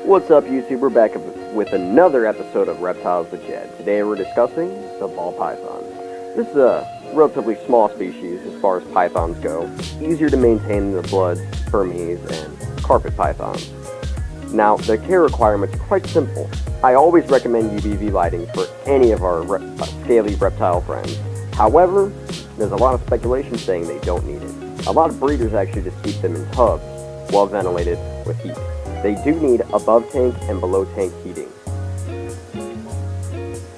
What's up, YouTube? We're back with another episode of Reptiles with Jed. Today we're discussing the ball python. This is a relatively small species as far as pythons go, easier to maintain than the blood, Burmese, and carpet pythons. Now, their care requirements are quite simple. I always recommend UVB lighting for any of our scaly reptile friends. However, there's a lot of speculation saying they don't need it. A lot of breeders actually just keep them in tubs, well ventilated, with heat. They do need above tank and below tank heating.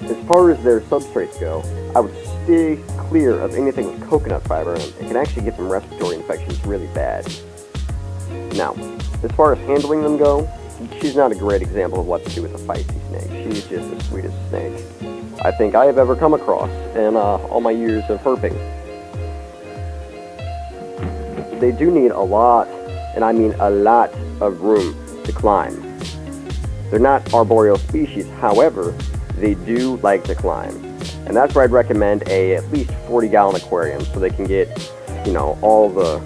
As far as their substrates go, I would stay clear of anything with coconut fiber in them. It can actually get some respiratory infections really bad. Now, as far as handling them go, she's not a great example of what to do with a feisty snake. She's just the sweetest snake I think I have ever come across in all my years of herping. They do need a lot, and I mean a lot, of room to climb. They're not arboreal species, however, they do like to climb. And that's where I'd recommend at least 40-gallon aquarium so they can get, all the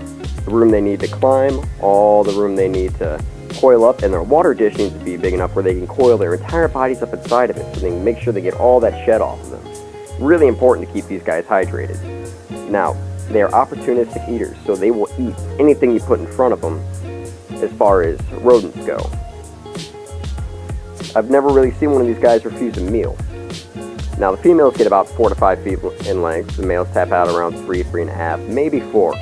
room they need to climb, all the room they need to coil up, and their water dish needs to be big enough where they can coil their entire bodies up inside of it so they can make sure they get all that shed off of them. Really important to keep these guys hydrated. Now, they are opportunistic eaters, so they will eat anything you put in front of them as far as rodents go. I've never really seen one of these guys refuse a meal. Now, the females get about 4 to 5 feet in length. The males tap out around 3.5, maybe 4.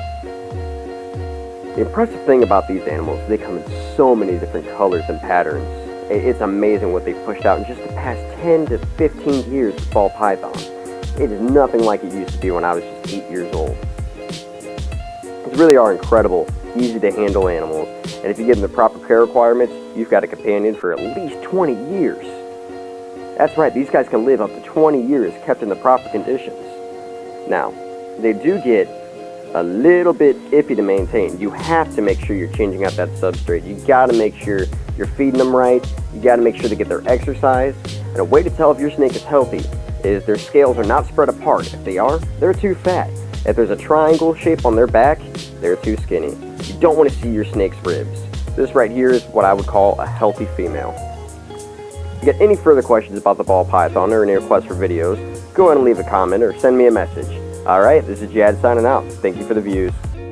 The impressive thing about these animals is they come in so many different colors and patterns. It's amazing what they've pushed out in just the past 10 to 15 years with ball pythons. It is nothing like it used to be when I was just 8 years old. These really are incredible, easy to handle animals, and if you give them the proper care requirements, you've got a companion for at least 20 years. That's right, these guys can live up to 20 years kept in the proper conditions. Now, they do get a little bit iffy to maintain. You have to make sure you're changing out that substrate. You gotta make sure you're feeding them right. You gotta make sure they get their exercise. And a way to tell if your snake is healthy is their scales are not spread apart. If they are, they're too fat. If there's a triangle shape on their back, they're too skinny. You don't want to see your snake's ribs. This right here is what I would call a healthy female. If you get any further questions about the ball python or any requests for videos, go ahead and leave a comment or send me a message. Alright, this is Jad signing out. Thank you for the views.